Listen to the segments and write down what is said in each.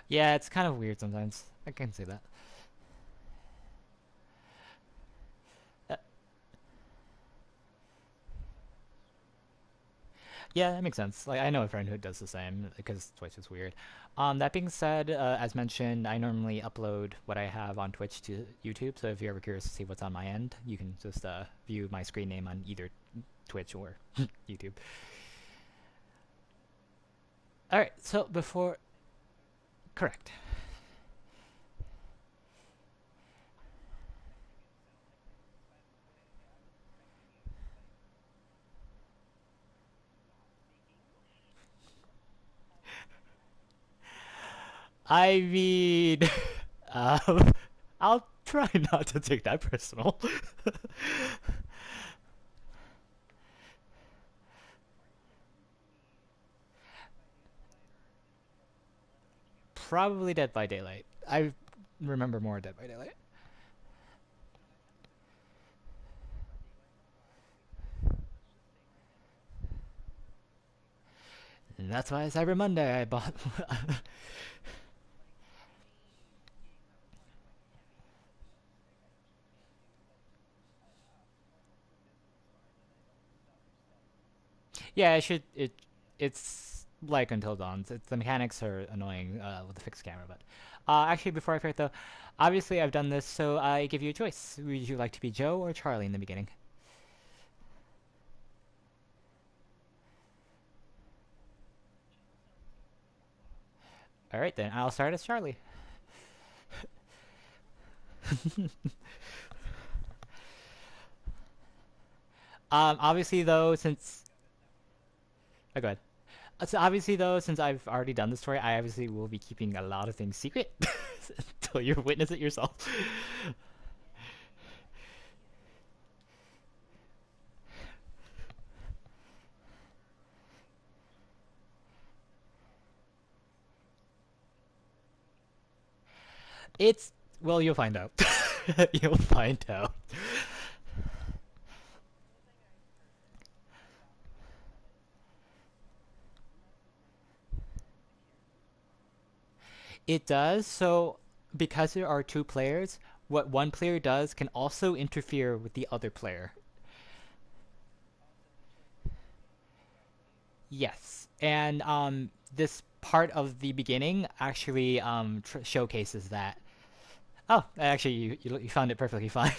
Yeah, it's kind of weird sometimes. I can see that. Uh, yeah, that makes sense. Like I know a friend who does the same because Twitch is weird. That being said, as mentioned, I normally upload what I have on Twitch to YouTube. So if you're ever curious to see what's on my end, you can just view my screen name on either Twitch or YouTube. All right. So before, correct. I mean, um, I'll try not to take that personal. Probably Dead by Daylight. I remember more Dead by Daylight. And that's why Cyber Monday I bought. Yeah, it should. It's like Until Dawn. The mechanics are annoying with the fixed camera, but actually, before I forget though, obviously I've done this, so I give you a choice. Would you like to be Joe or Charlie in the beginning? All right, then I'll start as Charlie. Obviously though, since oh, go ahead. So obviously though, since I've already done the story, I obviously will be keeping a lot of things secret until you witness it yourself. It's well, you'll find out. You'll find out. It does. So, because there are two players, what one player does can also interfere with the other player. Yes. And this part of the beginning actually showcases that. Oh, actually, you found it perfectly fine.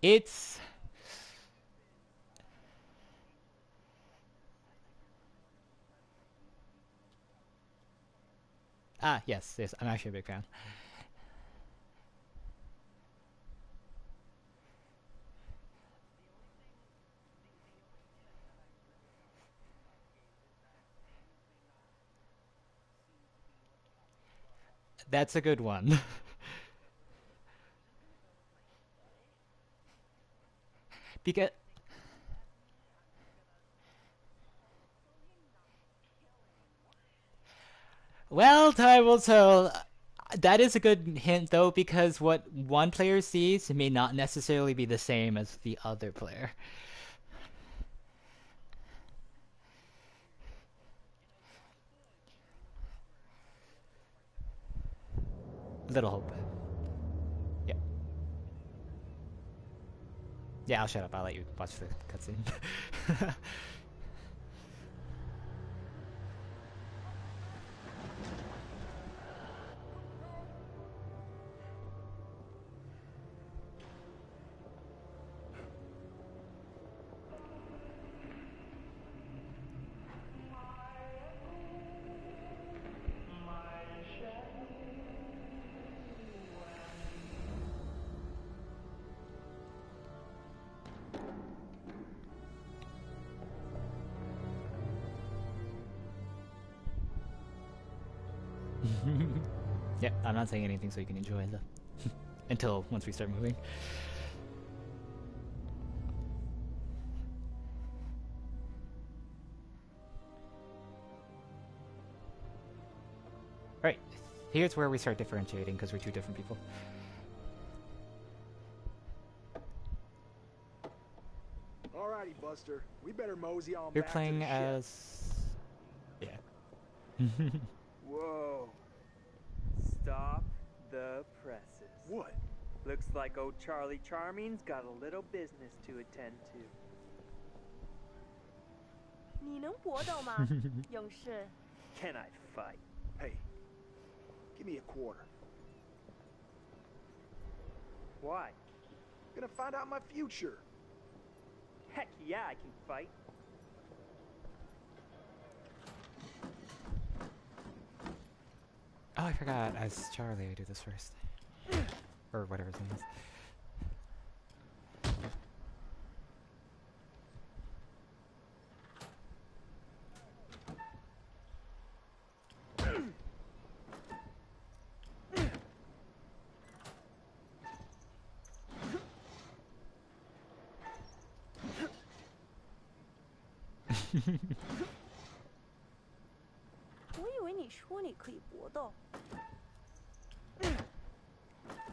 It's yes, yes. I'm actually a big fan. That's a good one. Because well, time will tell. That is a good hint though, because what one player sees may not necessarily be the same as the other player. Little hope. Yeah, yeah. I'll shut up. I'll let you watch the cutscene. Yeah, I'm not saying anything, so you can enjoy the until once we start moving. All right, here's where we start differentiating because we're two different people. Buster. We better mosey on You're back playing to the ship. as... Yeah. Whoa. Stop the presses. What? Looks like old Charlie Charming's got a little business to attend to. 你能搏斗吗，勇士？ Can I fight? Hey, give me a quarter. Why? Gonna find out my future. Heck yeah, I can fight. Oh, I forgot. As Charlie, I do this first. Or whatever his name is.我以为你说你可以搏斗。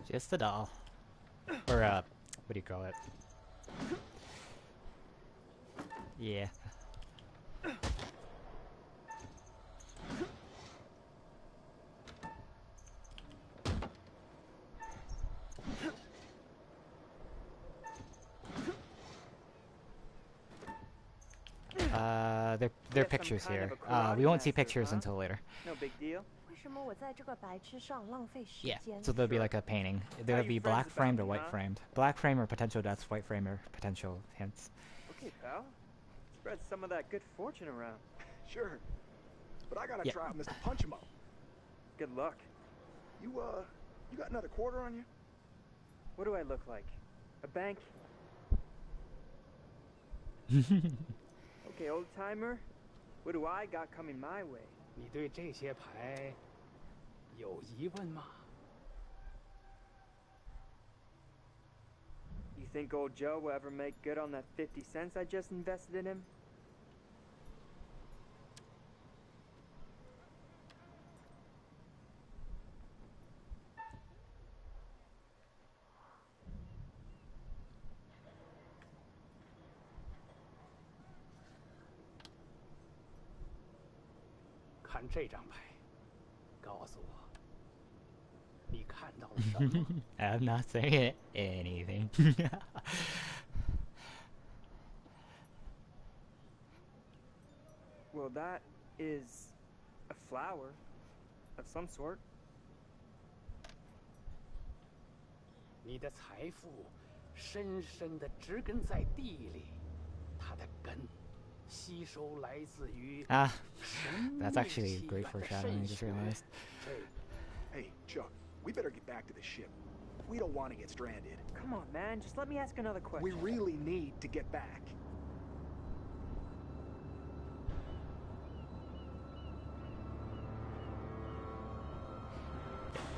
Just a doll. Or, what do you call it? Yeah. They're pictures here. We won't see pictures until later. No big deal. 为什么我在这个白痴上浪费时 Yeah, 间？ so there'll be like a painting. There'll be you black friends framed or about me, white huh? framed. Black frame or potential deaths, white frame or potential hints. Okay, pal. Spread some of that good fortune around. Sure. But I gotta Yeah. try out Mr. Punch 'em up. Good luck. You got another quarter on you? What do I look like? A bank? Okay, old timer. What do I got coming my way? 你对这些牌有疑问吗？ You think old Joe will ever make good on that 50 cents I just invested in him? 看这张牌，告诉我，你看到了什么？ I'm not saying anything. Well, that is a flower of some sort. 你的财富深深地植根在地里，它的根吸收来自于 Ah, 神 that's 秘 actually 起 great 源的 foreshadowing, I 渗 just 血。 realized. 这 Hey, Chuck, we better get back to the ship. We don't want to get stranded. Come on, man. Just let me ask another question. We really need to get back.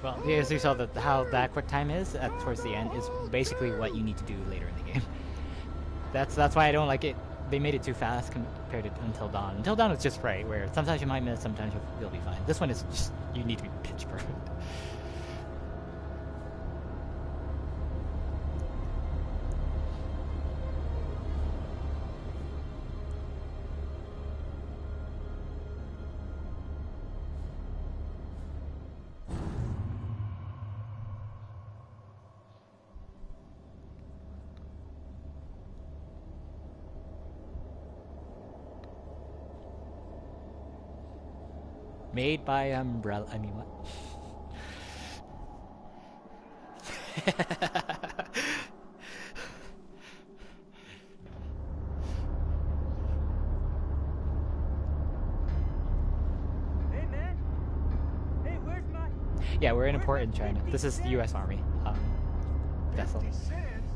Well, as you saw, how that quick time is towards the end is basically what you need to do later in the game. That's why I don't like it. They made it too fast compared to Until Dawn. Until Dawn was just right, where sometimes you might miss, sometimes you'll be fine. This one is just, you need to be pitch perfect. Made by Umbrella. I mean, what? Hey, man. Hey, where's my... Yeah, we're in a port in China. This is the U.S. Army. Vessel. 50 cents?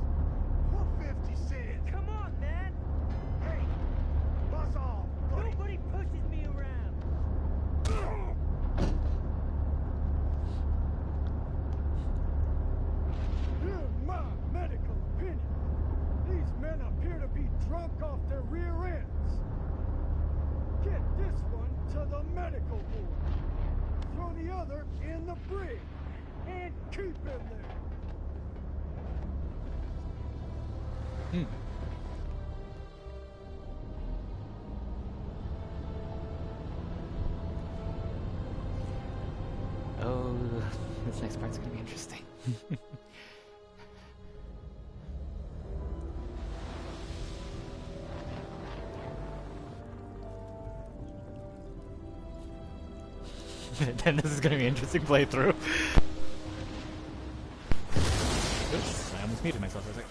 What 50 cents? Come on, man. Hey, buzz off, buddy. Nobody pushes me around. In my medical opinion, these men appear to be drunk off their rear ends. Get this one to the medical ward. Throw the other in the brig. And keep him there. This next part's gonna be interesting. Then this is gonna be an interesting playthrough. Oops, I almost muted myself for a second.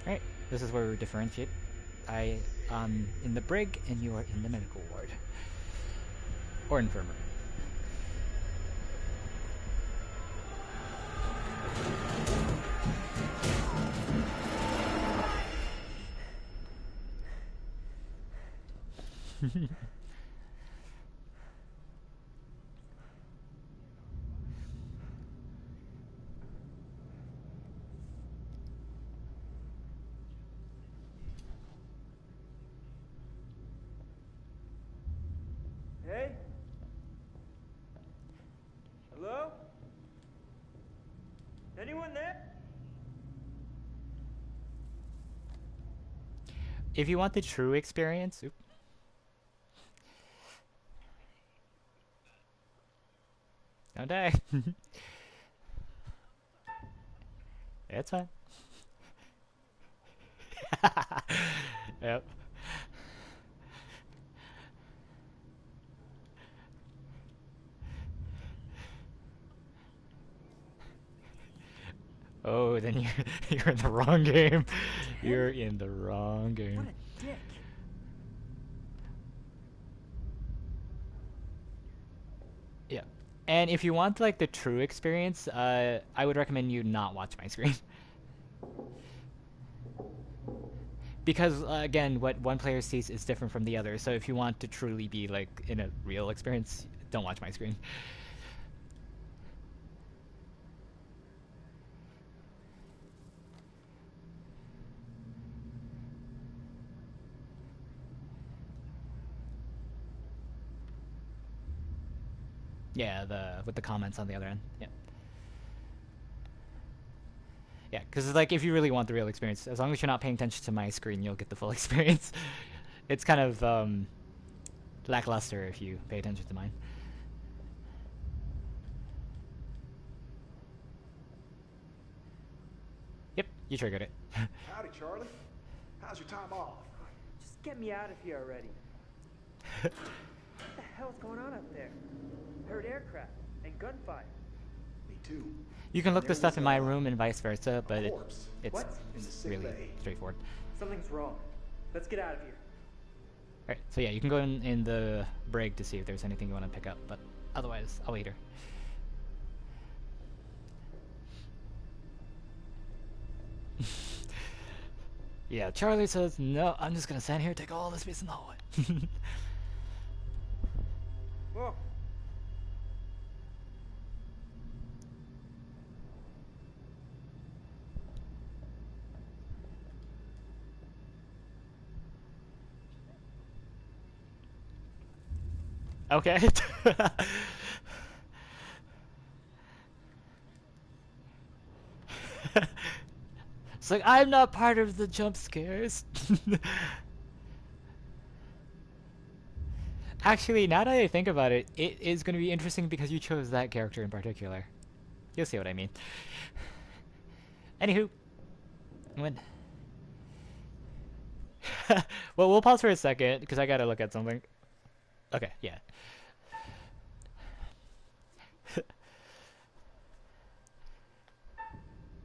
Alright, this is where we differentiate. I am in the brig and you are in the medical ward. Or infirmary. Hey? Hello? Anyone there? If you want the true experience, don't die. It's fine. Yep. Oh, then you're in the wrong game. You're in the wrong game. What a dick. Yeah. And if you want like the true experience, I would recommend you not watch my screen. Because again, what one player sees is different from the other. So if you want to truly be like in a real experience, don't watch my screen. Yeah, with the comments on the other end. Yeah. Yeah, because like if you really want the real experience, as long as you're not paying attention to my screen, you'll get the full experience. It's kind of lackluster if you pay attention to mine. Yep, you triggered it. Howdy, Charlie. How's your time off? Just get me out of here already. What the hell's going on up there? Heard aircraft and gunfire. Me too. You can look There the stuff was in my room and vice versa, but corpse. it's What? In the sick really bay. straightforward. Something's wrong. Let's get out of here. Alright, so yeah, you can go in the brig to see if there's anything you want to pick up, but otherwise, I'll wait here. Yeah, Charlie says, no, I'm just gonna stand here and take all the space in the hallway. Whoa. Okay. It's like, I'm not part of the jump scares. Actually, now that I think about it, it is going to be interesting because you chose that character in particular. You'll see what I mean. Anywho. When... well, we'll pause for a second because I gotta look at something. Okay, yeah.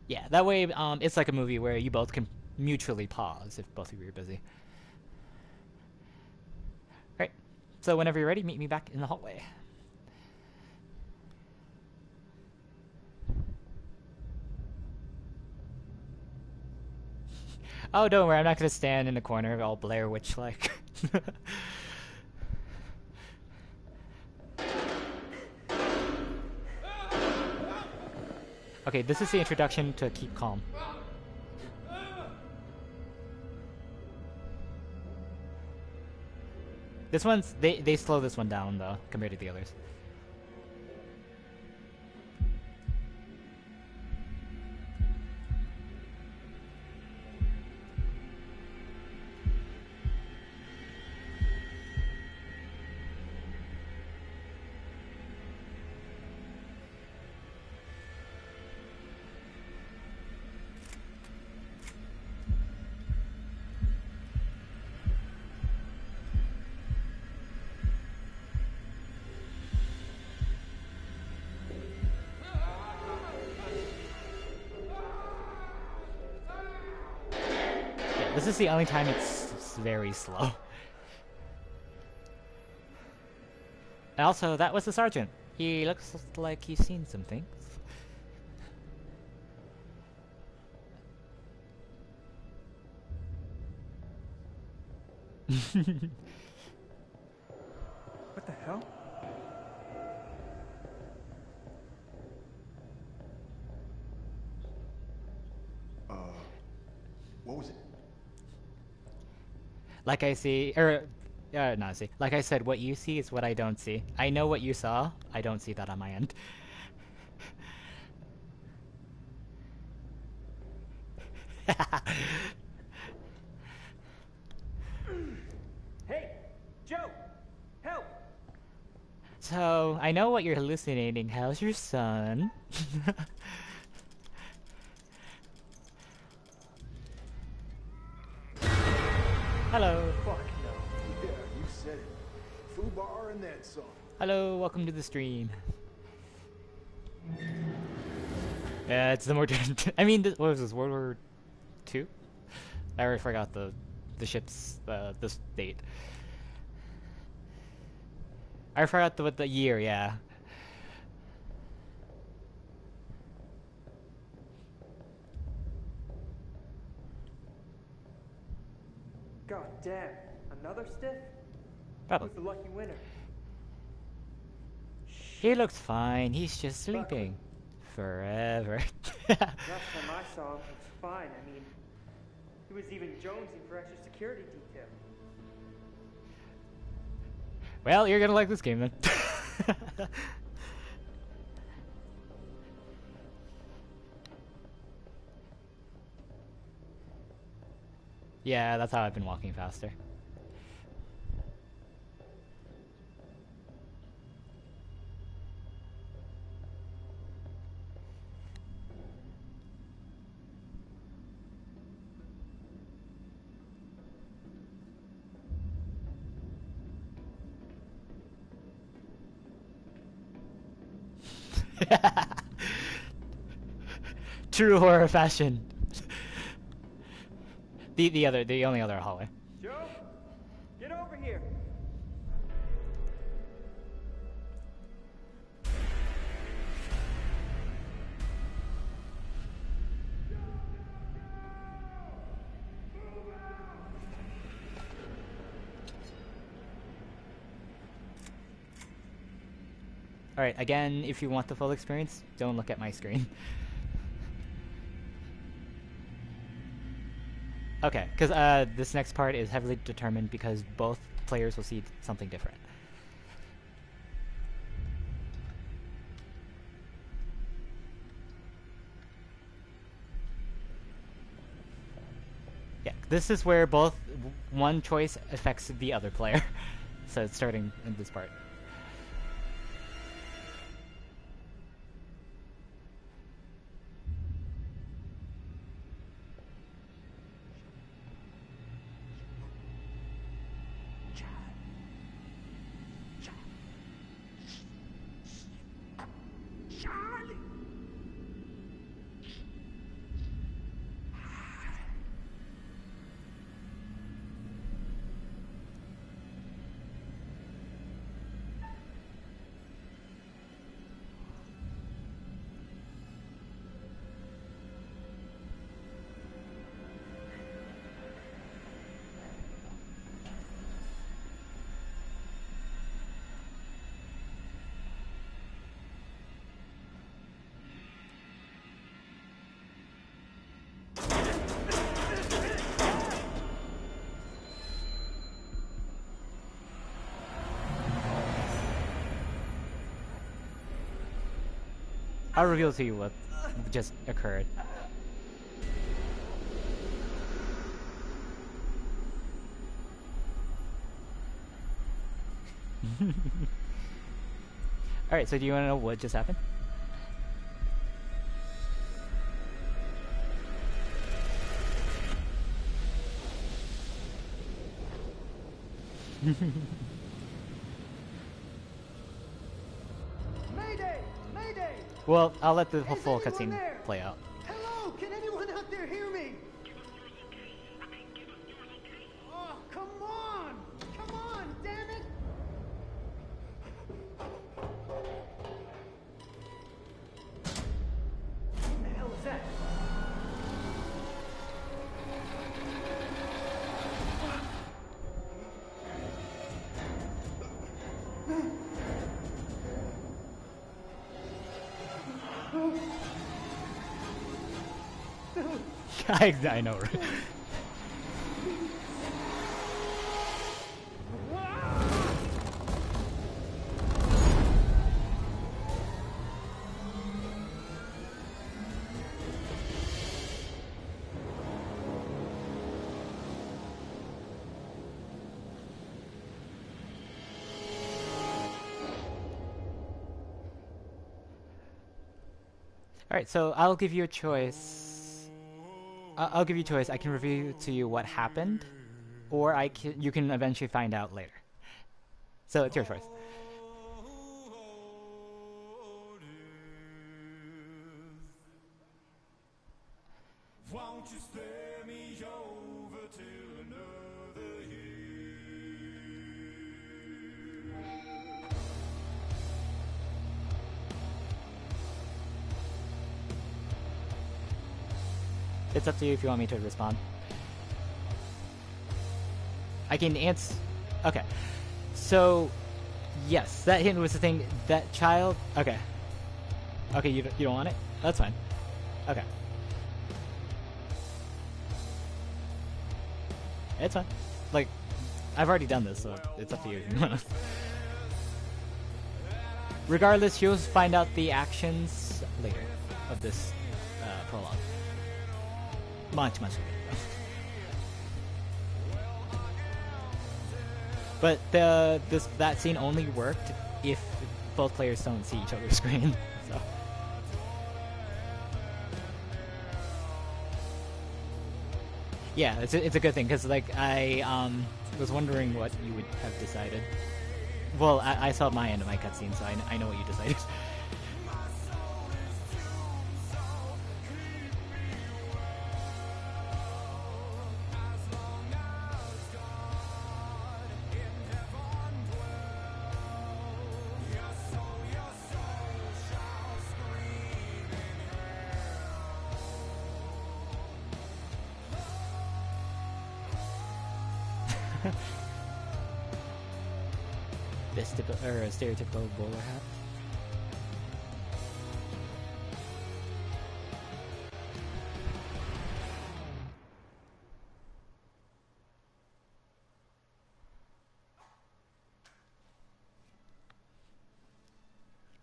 Yeah, that way it's like a movie where you both can mutually pause if both of you are busy. Alright, so whenever you're ready, meet me back in the hallway. Oh, don't worry, I'm not gonna stand in the corner all Blair Witch-like. Okay, this is the introduction to keep calm. This one's they slow this one down though compared to the others. Yeah, this is the only time it's very slow. And also, that was the sergeant. He looks like he's seen some things. What the hell? What was it? Like I see, not see. Like I said, what you see is what I don't see. I know what you saw. I don't see that on my end. Hey, Joe! Help! So, I know what you're hallucinating. How's your son? Hello. Fuck no. Yeah, you said it. Fubar and then some. Hello, welcome to the stream. Yeah, it's the more. I mean, what was this? World War II? I already forgot the ship's this date. I forgot what the year. Yeah. God damn. Another stiff? Probably. Who's the lucky winner? He looks fine. He's just sleeping. Forever. Last time I saw him, he was fine. I mean, he was even jonesing for extra security detail. Well, you're gonna like this game then. Yeah, that's how I've been walking faster. True horror fashion. The only other hallway. Joe? Get over here! Alright, again, if you want the full experience, don't look at my screen. Okay, because this next part is heavily determined because both players will see something different. Yeah, this is where one choice affects the other player. So it's starting in this part. I'll reveal to you what just occurred. Alright, so do you want to know what just happened? Mayday! Mayday! Well, I'll let the full anyone cutscene there? play out. Hello? Can anyone out there hear me? Oh, come on! Come on, damn it! What the hell is that? I know, right? Alright, so I'll give you a choice. I'll give you a choice. I can reveal to you what happened, or you can eventually find out later. So it's your choice. Won't you spare me over till another year? It's up to you if you want me to respond. I can answer. Okay. So, yes, that hint was the thing. That child. Okay. Okay, you don't want it? That's fine. Okay. It's fine. Like, I've already done this, so it's up to you. Regardless, you'll find out the actions later of this prologue. Much later. But that scene only worked if both players don't see each other's screen. So. Yeah, it's a good thing because like I was wondering what you would have decided. Well, I saw my end of my cutscene, so I know what you decided. This stereotypical bowler hat.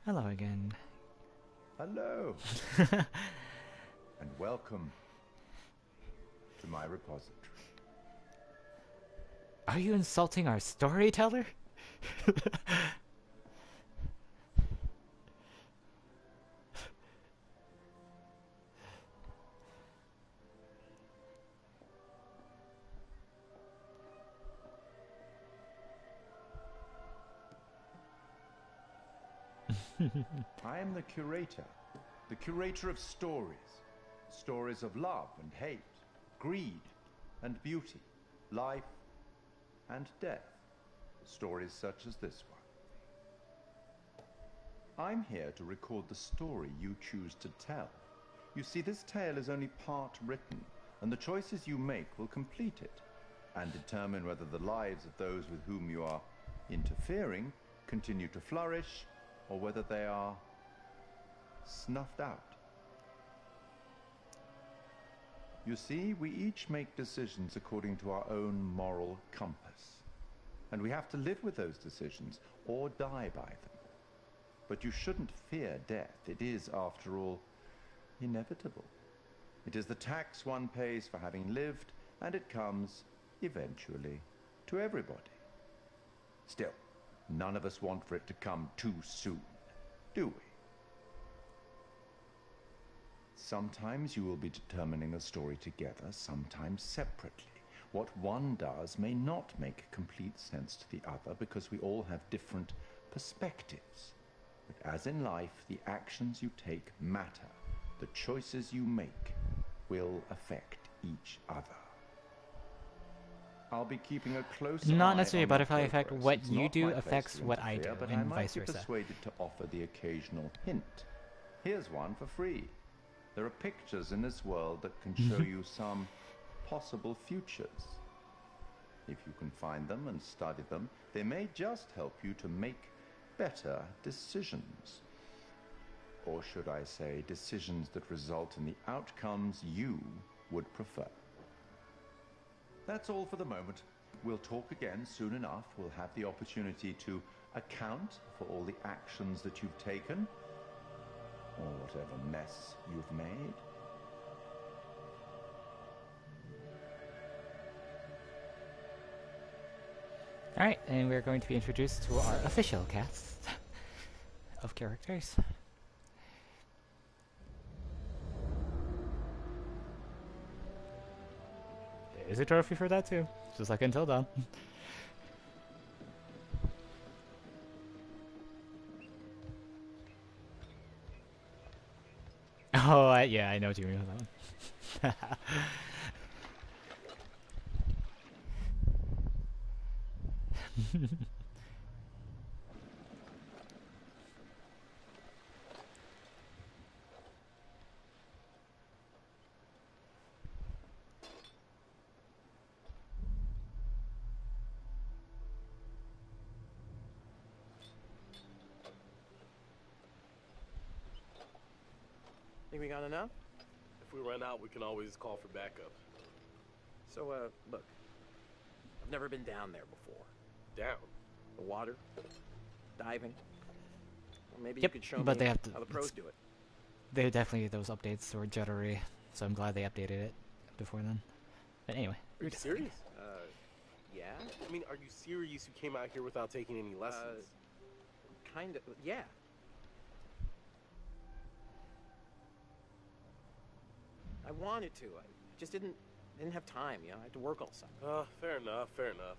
Hello again. Hello. And welcome to my repository. Are you insulting our storyteller? I am the curator of stories. Stories of love and hate, greed and beauty, life and death. Stories such as this one. I'm here to record the story you choose to tell. You see, this tale is only part written, and the choices you make will complete it, and determine whether the lives of those with whom you are interfering continue to flourish, or whether they are snuffed out. You see, we each make decisions according to our own moral compass. And we have to live with those decisions or die by them. But you shouldn't fear death. It is, after all, inevitable. It is the tax one pays for having lived, and it comes, eventually, to everybody. Still, none of us want for it to come too soon, do we? Sometimes you will be determining a story together, sometimes separately. What one does may not make complete sense to the other because we all have different perspectives. But as in life, the actions you take matter. The choices you make will affect each other. I'll be keeping a close eye Not necessarily a on butterfly your effect. progress. What It's you not do my place affects to what I do, interfere, but I and might vice be versa. persuaded to offer the occasional hint. Here's one for free. There are pictures in this world that can show you some possible futures. If you can find them and study them, they may just help you to make better decisions. Or should I say, decisions that result in the outcomes you would prefer. That's all for the moment. We'll talk again soon enough. We'll have the opportunity to account for all the actions that you've taken, or whatever mess you've made. Alright, and we're going to be introduced to our official cast of characters. There's a trophy for that too, just like Until Dawn. Oh, yeah, I know what you mean with that one. Think we got enough? If we run out, we can always call for backup. So, look. I've never been down there before. Down? The water, diving. Well, maybe you Yep, could show but me they have to, how the pros do it. they definitely, those updates were jittery, so I'm glad they updated it before then. But anyway. Are you serious? Yeah? I mean, are you serious you came out here without taking any lessons? Kinda, yeah. I wanted to. I just didn't have time, you know. I had to work all summer. Fair enough, fair enough.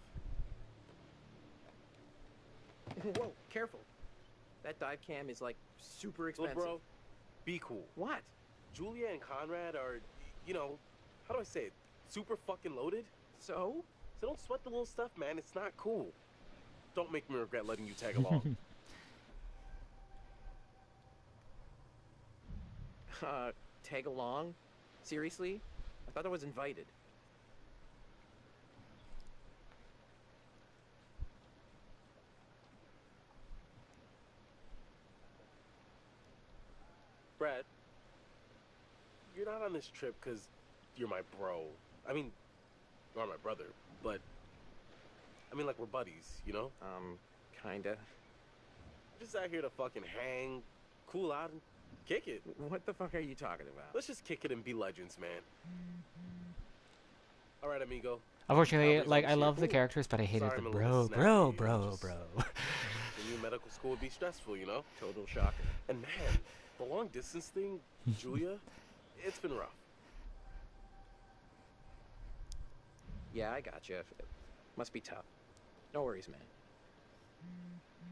Whoa, careful. That dive cam is, like, super expensive. Look, bro, be cool. What? Julia and Conrad are, you know, how do I say it? Super fucking loaded. So? So don't sweat the little stuff, man. It's not cool. Don't make me regret letting you tag along. Tag along? Seriously? I thought I was invited. Brad, you're not on this trip because you're my bro. I mean, you are my brother, but I mean, like, we're buddies, you know? Kinda. We're just out here to fucking hang, cool out, and kick it. What the fuck are you talking about? Let's just kick it and be legends, man. All right, amigo. Unfortunately, Always like, I appreciate love the it. characters, but I hated Sorry, the I'm a little snappy. bro. The new medical school would be stressful, you know? Total shocker. And man, the long distance thing, Julia, it's been rough. Yeah, I gotcha. Must be tough. No worries, man.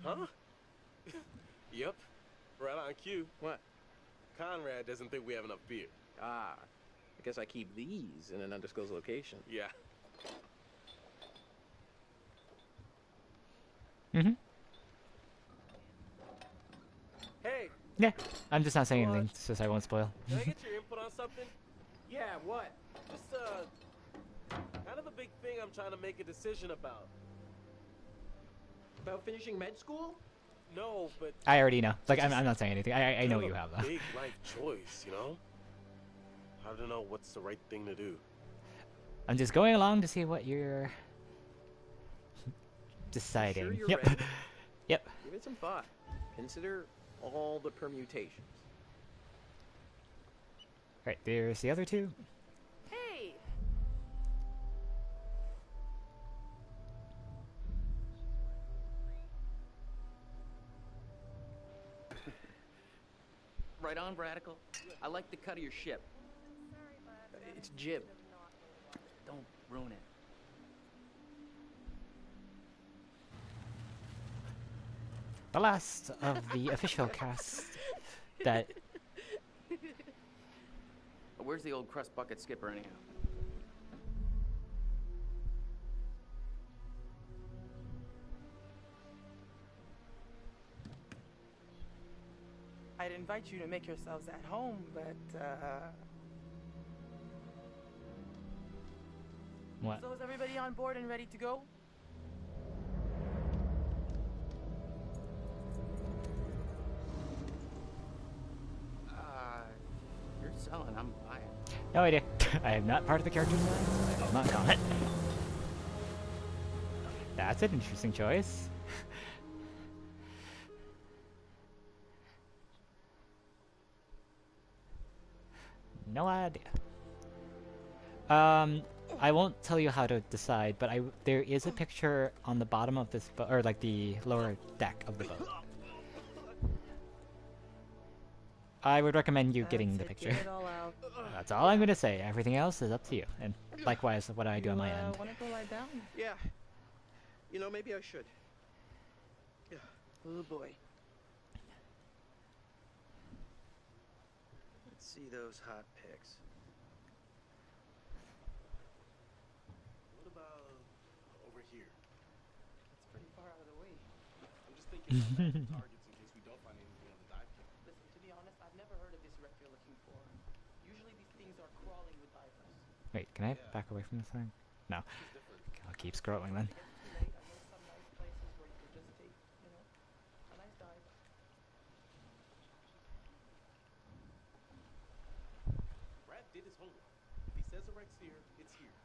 Huh? Yep. Right on cue. What? Conrad doesn't think we have enough beer. Ah, I guess I keep these in an undisclosed location. Yeah. Mm-hmm. Hey, Yeah, I'm just not saying What? anything, since I won't spoil. can I get your input on something? Yeah, what? Just, kind of a big thing I'm trying to make a decision about. About finishing med school? No, but I already know. Like, I'm not saying anything. I kind know of you a have, though. big life choice, you know? I don't know what's the right thing to do. I'm just going along to see what you're deciding. Sure you're Yep. ready? Yep. Give it some thought. Consider all the permutations. Right, there's the other two. Hey, Right on, Radical. I like the cut of your ship. It's jib. Don't ruin it. The last of the official cast that... Where's the old crust bucket skipper anyhow? I'd invite you to make yourselves at home, but, What? So is everybody on board and ready to go? You're selling, I'm buying. No idea. I am not part of the character design, so I will not comment. That's an interesting choice. No idea. I won't tell you how to decide, but there is a picture on the bottom of this boat, or like the lower deck of the boat. I would recommend you getting the picture. Get it all out. That's all I'm gonna say. Everything else is up to you. And likewise, what I do on my end. Wanna go lie down? Yeah. You know, maybe I should. Yeah. Oh boy. Let's see those hot pics. What about over here? It's pretty far out of the way. I'm just thinking about targets in case we don't find anything on the dive kit. Listen, to be honest, I've never heard of this wreck you're looking for. Usually these things are crawling with divers. Wait, can I back away from this thing? No. I'll keep scrolling then. It's too late. I know some nice places where you can just take, a nice dive. Brad did his homework. If he says the wreck's here, it's here.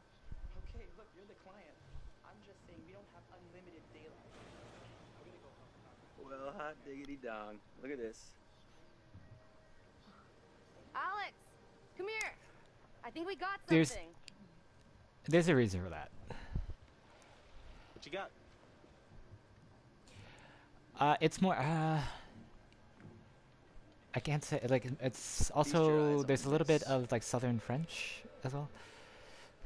Okay, look, you're the client. I'm just saying we don't have unlimited daylight. I'm gonna go help him out. Well, hot diggity dong. Look at this. Alex, come here. I think we got There's- something. There's a reason for that. What you got? It's more, I can't say, like, it's your also, eyes there's a on little bit this. of, like, Southern French as well.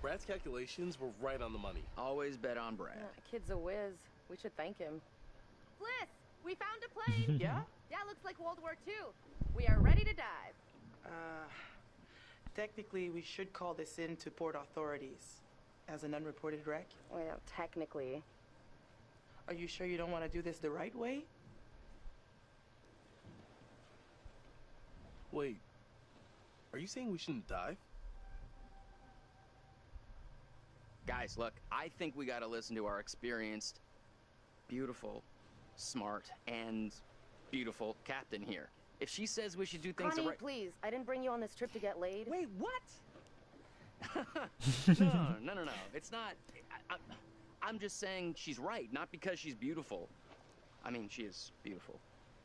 Brad's calculations were right on the money. Always bet on Brad. Kid's a whiz. We should thank him. Bliss, we found a plane. Yeah? Yeah, looks like World War II. We are ready to dive. Technically, we should call this in to port authorities as an unreported wreck. Well, technically. Are you sure you don't want to do this the right way? Wait, are you saying we shouldn't dive? Guys, look, I think we gotta listen to our experienced, beautiful, smart, and beautiful captain here. If she says we should do things Connie, the right... please. I didn't bring you on this trip to get laid. Wait, what? No. It's not... I'm just saying she's right, not because she's beautiful. I mean, she is beautiful.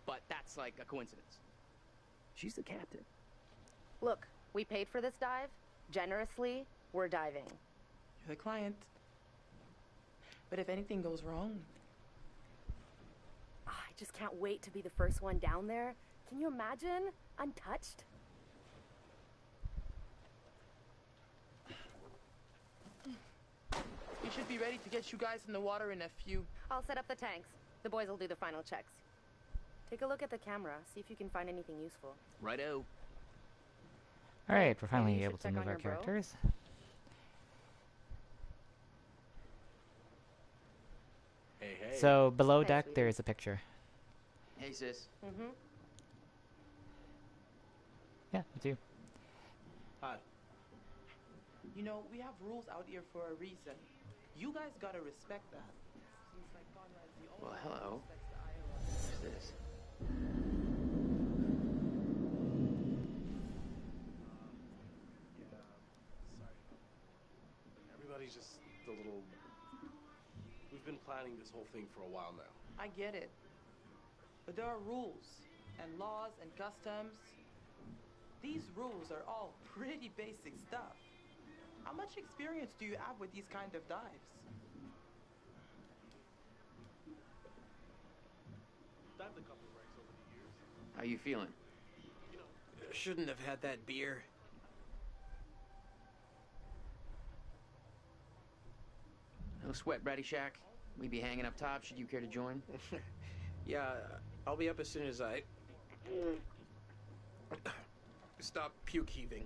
But that's like a coincidence. She's the captain. Look, we paid for this dive. Generously, we're diving. You're the client. But if anything goes wrong, I just can't wait to be the first one down there. Can you imagine? Untouched? we should be ready to get you guys in the water in a few. I'll set up the tanks. The boys will do the final checks. Take a look at the camera. See if you can find anything useful. Righto. Alright, we're Maybe finally you able should to check move on our your bro? characters. Hey. So, below Hey, deck, sweetie. there is a picture. Hey, sis. Mm-hmm. Yeah, me too. Hi. You know, we have rules out here for a reason. You guys gotta respect that. Seems like Conrad's the only Well, one hello. who respects the Iowa. Who's this? Sorry. Everybody's just a little... We've been planning this whole thing for a while now. I get it. But there are rules. and laws and customs. These rules are all pretty basic stuff. How much experience do you have with these kind of dives? Dived a couple wrecks over the years. How you feeling? Shouldn't have had that beer. No sweat, Bratty Shack. We be hanging up top. Should you care to join? Yeah, I'll be up as soon as I stop puke heaving.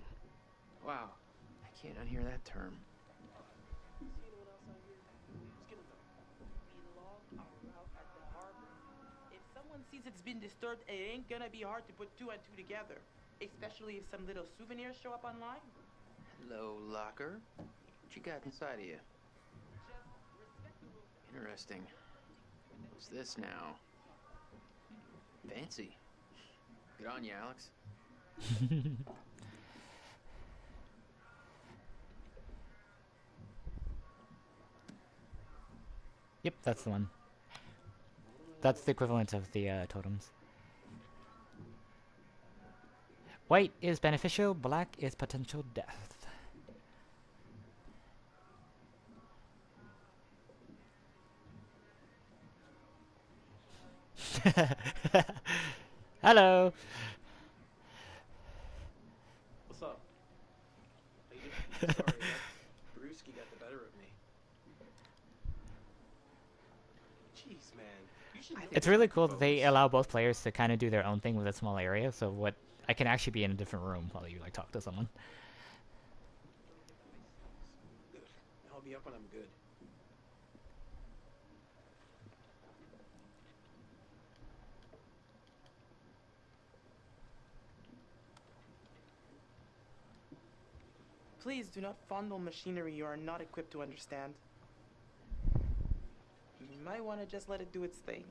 Wow, I can't unhear that term. We log our route at the harbor. If someone sees it's been disturbed, it ain't gonna be hard to put 2 and 2 together. Especially if some little souvenirs show up online. Hello, locker. What you got inside of you? Interesting. What's this now? Fancy. Good on you, Alex. Yep, that's the one. That's the equivalent of the totems. White is beneficial, black is potential death. Hello. What's up? How you doing? Sorry, that brewski got the better of me. Jeez, man. You should know It's really cool that they allow both players to kind of do their own thing with a small area. So what I can actually be in a different room while you like talk to someone. Good. I'll be up when I'm good. Please do not fondle machinery you are not equipped to understand. You might want to just let it do its thing.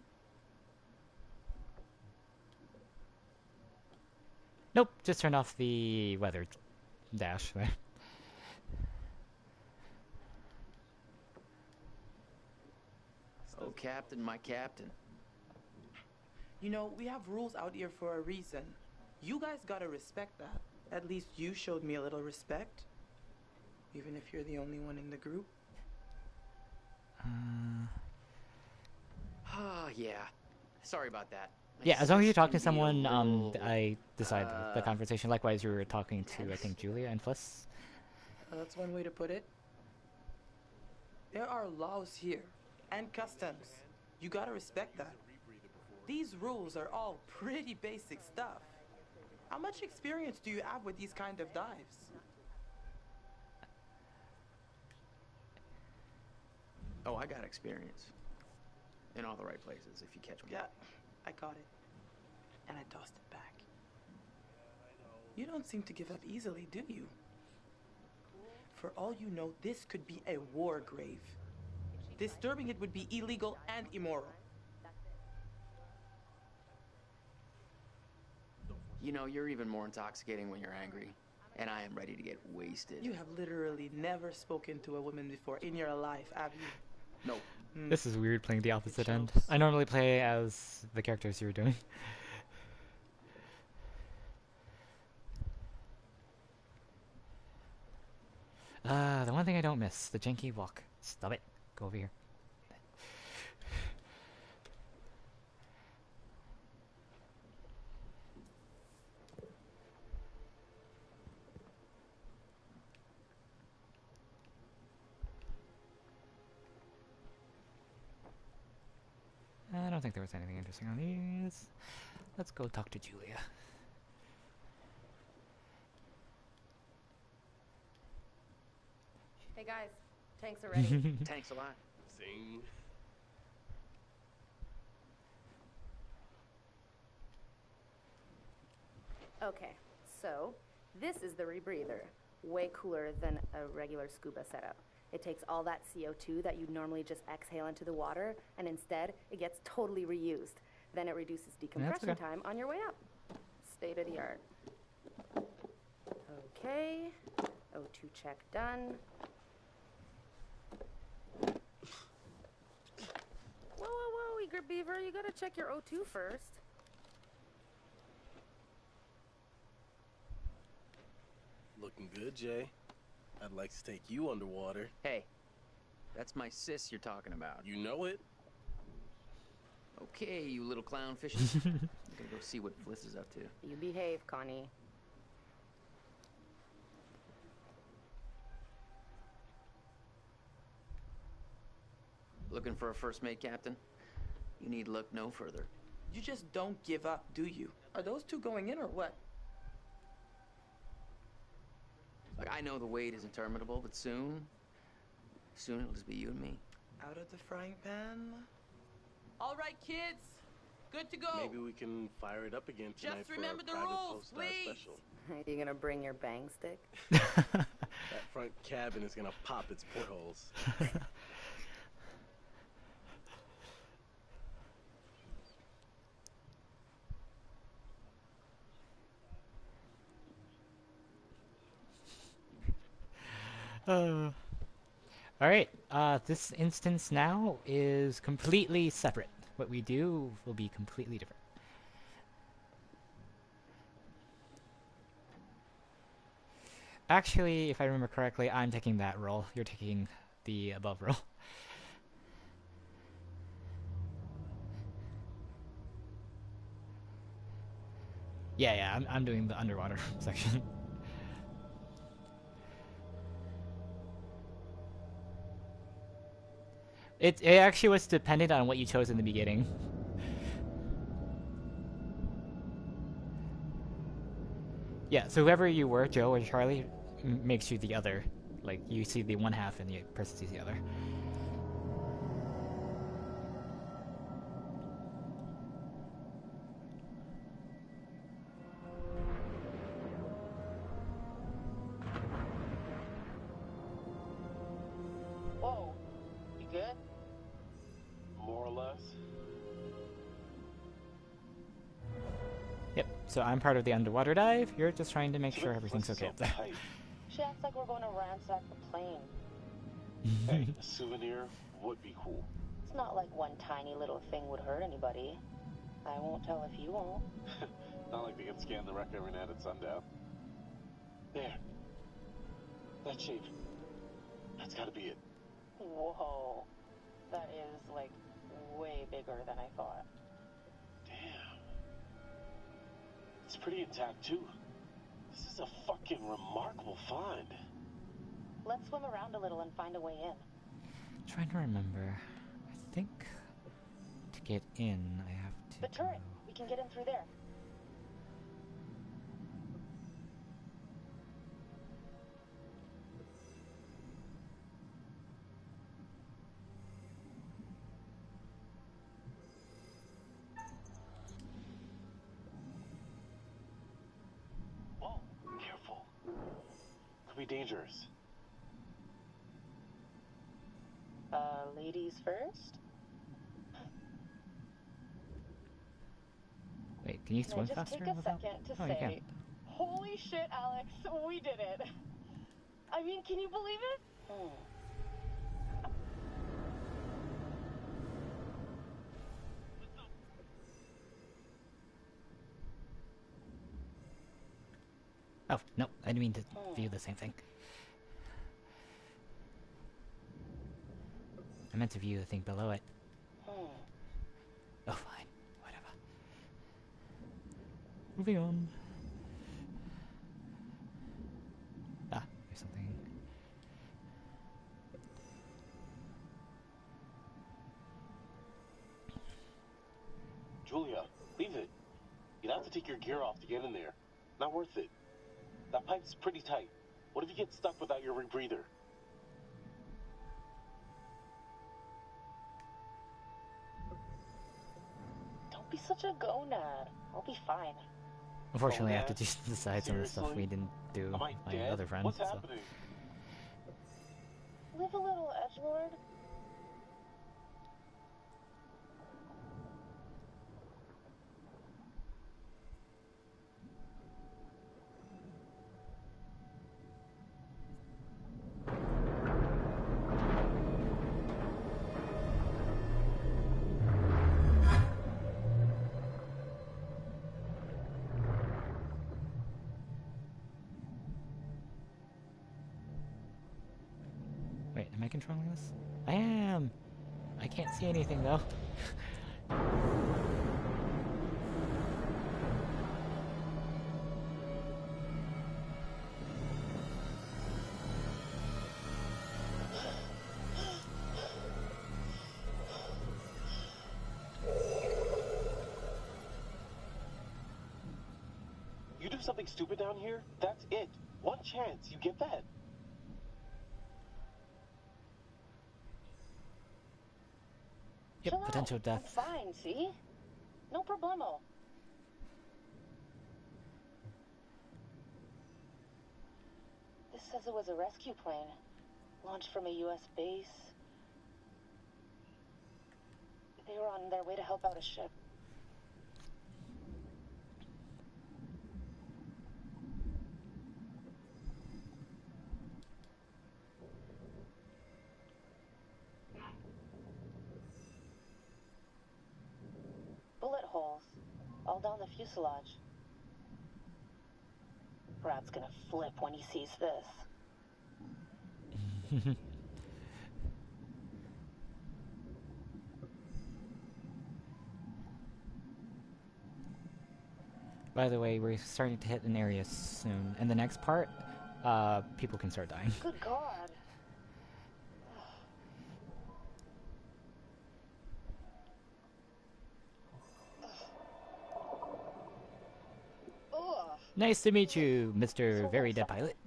Nope, just turn off the weather dash there. Oh, Captain, my captain. You know, we have rules out here for a reason. You guys gotta respect that. At least you showed me a little respect. Even if you're the only one in the group. Ah, yeah. Sorry about that. Yeah, as long as you talk to System be a someone, little, I decide the conversation. Likewise, you were talking to, I think, Julia and Fliss. That's one way to put it. There are laws here, and customs. You gotta respect that. These rules are all pretty basic stuff. How much experience do you have with these kind of dives? Oh, I got experience. In all the right places, if you catch me. Yeah, I caught it. And I tossed it back. You don't seem to give up easily, do you? For all you know, this could be a war grave. Disturbing it would be illegal and immoral. You know, you're even more intoxicating when you're angry. And I am ready to get wasted. You have literally never spoken to a woman before in your life, have you? No. This is weird playing the opposite end. I normally play as the characters you were doing. The one thing I don't miss, the janky walk. Stop it. Go over here. I don't think there was anything interesting on these. Let's go talk to Julia. Hey guys, tanks are ready. Thanks a lot. Zing. Okay, so this is the rebreather. Way cooler than a regular scuba setup. It takes all that CO2 that you'd normally just exhale into the water, and instead, it gets totally reused. Then it reduces decompression okay. time on your way up. State of the art. Okay, O2 check done. Whoa, whoa, whoa, eager beaver, you gotta check your O2 first. Looking good, Jay. I'd like to take you underwater. Hey, that's my sis you're talking about. You know it. Okay, you little clownfishes. I'm gonna go see what Fliss is up to. You behave, Connie. Looking for a first mate, Captain? You need look no further. You just don't give up, do you? Are those two going in or what? Like, I know the wait is interminable, but soon it'll just be you and me. Out of the frying pan? All right, kids. Good to go. Maybe we can fire it up again tonight. Just for remember our the private rules, post-dive please. Special. Are you gonna bring your bang stick? That front cabin is gonna pop its portholes. Alright, this instance now is completely separate. What we do will be completely different. Actually, if I remember correctly, I'm taking that role. You're taking the above role. Yeah, I'm doing the underwater section. It actually was dependent on what you chose in the beginning. Yeah, so whoever you were, Joe or Charlie, makes you the other. Like, you see the one half and the person sees the other. Whoa. You good? More or less. Yep, so I'm part of the underwater dive. You're just trying to make sure everything's okay up there. She acts like we're going to ransack the plane. Hey, a souvenir would be cool. It's not like one tiny little thing would hurt anybody. I won't tell if you won't. Not like they can scan the wreck every night at sundown. There. That shape. That's gotta be it. Whoa. That is, like, way bigger than I thought. Damn. It's pretty intact, too. This is a fucking remarkable find. Let's swim around a little and find a way in. Trying to remember. I think to get in, I have to. The turret. We can get in through there. Whoa, careful. Could be dangerous. Ladies first? Wait, can you swim Can I just faster? take a without- second to Oh, you can. say, holy shit, Alex, we did it. I mean, can you believe it? Oh, no, I didn't mean to view the same thing. I meant to view the thing below it. Oh, fine. Whatever. Moving on. Ah, there's something. Julia, leave it. You'd have to take your gear off to get in there. Not worth it. That pipe's pretty tight. What if you get stuck without your rebreather? Don't be such a gonad. I'll be fine. Unfortunately, I have man. to decide some of the stuff we Seriously? didn't do Am with I my dead? other friends. What's So. happening? Live a little, edgelord. controlling this? I am! I can't see anything though. You do something stupid down here, that's it. One chance, you get that? Yep, Chill potential out. death. I'm fine, see? No problemo. This says it was a rescue plane. Launched from a U.S. base. They were on their way to help out a ship. Bullet holes. All down the fuselage. Brad's gonna flip when he sees this. By the way, we're starting to hit an area soon. And the next part, people can start dying. Good God. Ugh. Nice to meet you, Mr. Very Dead Pilot.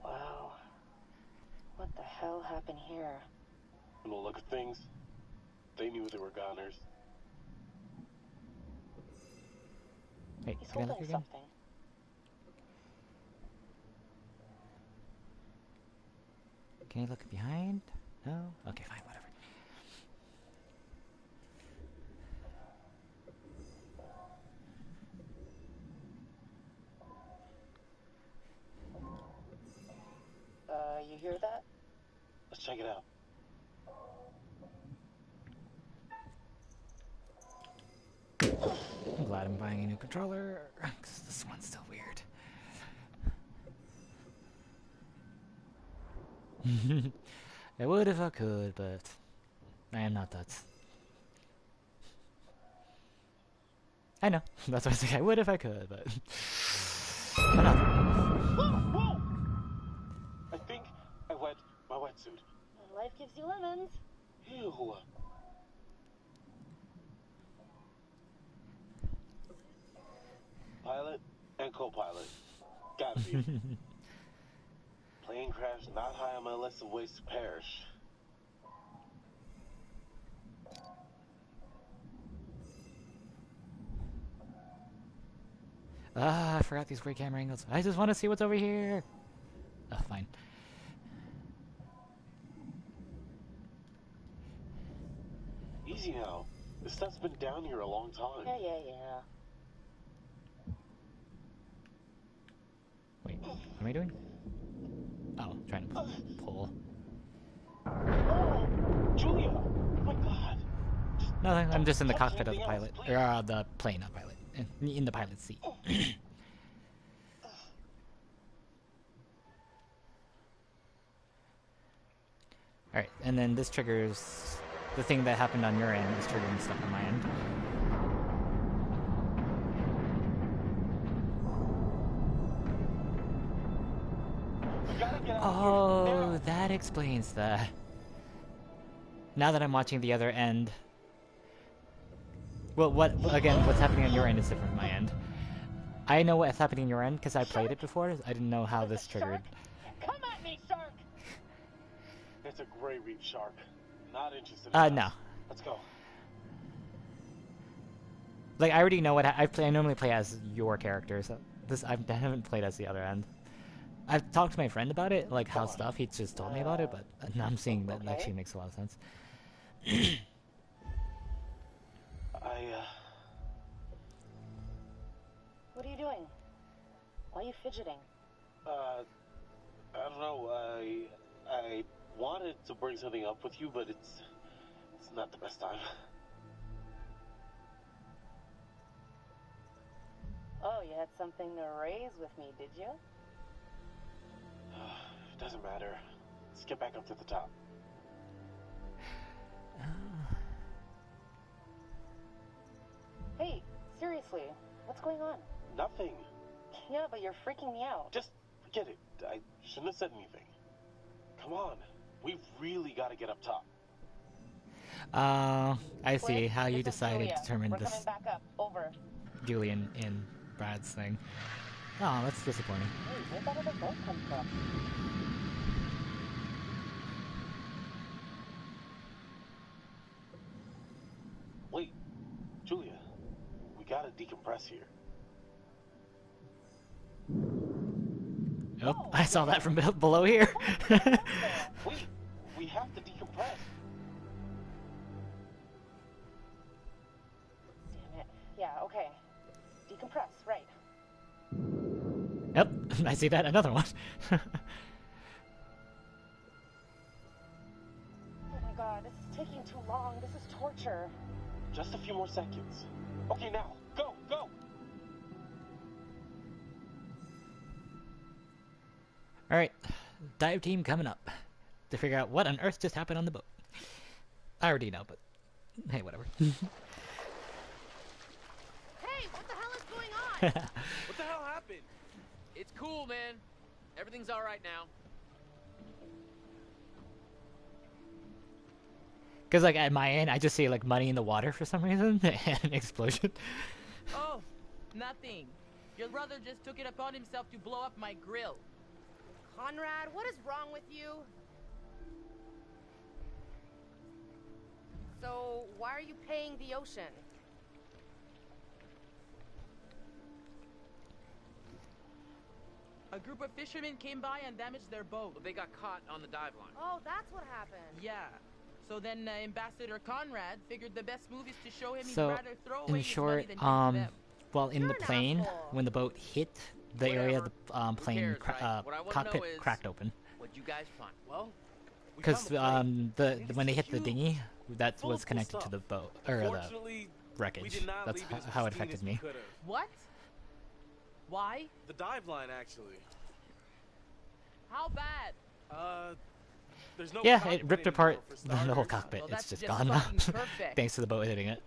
Wow. What the hell happened here? From the look of things, they knew they were goners. Wait, He's can I look holding again? something. Can I look behind? No? Okay, fine, whatever. You hear that? Let's check it out. I'm glad I'm buying a new controller, because this one's still weird. I would if I could, but I am not that. I know, that's why I say I would if I could, but I'm not. Whoa! I think I wet my wetsuit. Life gives you lemons. Ew. Pilot and co-pilot. Gotta be. Plane crash not high on my list of ways to perish. Ah, I forgot these great camera angles. I just want to see what's over here. Oh, fine. Easy now. This stuff's been down here a long time. Yeah. Wait, what am I doing? Oh, trying to pull. Oh, Julia! Oh my God! Nothing, I'm just in the cockpit of the pilot. Or the plane, not pilot. In the pilot's seat. Alright, and then this triggers the thing that happened on your end is triggering stuff on my end. Oh, that explains that. Now that I'm watching the other end. Well, what's happening on your end is different from my end. I know what's happening on your end because I played it before. I didn't know how this triggered. Come at me, shark! It's a gray reef shark. Not interested in us. No. Let's go. Like, I already know what I normally play as your character, so I haven't played as the other end. I've talked to my friend about it, like how stuff, he just told me about it, but now I'm seeing that it actually makes a lot of sense. What are you doing? Why are you fidgeting? I don't know, I wanted to bring something up with you, but it's not the best time. Oh, you had something to raise with me, did you? It doesn't matter. Let's get back up to the top. Hey, seriously, what's going on? Nothing. Yeah, but you're freaking me out. Just forget it. I shouldn't have said anything. Come on. We've really got to get up top. I see Cliff, how you this is decided Julia. to determine We're this coming back up. Over. Julian and Brad's thing. Oh, that's disappointing. Hey, where did the boat come from? Wait, Julia. We got to decompress here. Oh, I saw that from below here. Wait, we have to decompress. Damn it. Yeah, okay. Decompress, right. Yep, I see that. Another one. Oh my god, this is taking too long. This is torture. Just a few more seconds. Okay, now, go, go! Alright, dive team coming up to figure out what on earth just happened on the boat. I already know, but hey, whatever. Hey, what the hell is going on? What the hell happened? It's cool, man. Everything's all right now. Because, like, at my end, I just see, like, money in the water for some reason, and an explosion. Oh, nothing. Your brother just took it upon himself to blow up my grill. Conrad, what is wrong with you? So, why are you paying the ocean? A group of fishermen came by and damaged their boat. Well, they got caught on the dive line. Oh, that's what happened. Yeah. So then Ambassador Conrad figured the best move is to show him he'd So, rather throw away in his short, money than give it to them. well, in the You're an plane, asshole. when the boat hit the area, the plane cares, right? What I wanna cockpit know is- cracked open. What'd you guys find? Well, we Because found the plane. when they hit the huge, dinghy, that full of was cool connected to stuff. the boat or the Unfortunately, we wreckage. did not That's leave it as how it pristine affected as we me. could've. What? Why? The dive line, actually. How bad? There's no Yeah, cockpit it ripped anymore, apart for the whole starters. cockpit. Well, It's that's just just gone now, fucking perfect. thanks to the boat hitting it.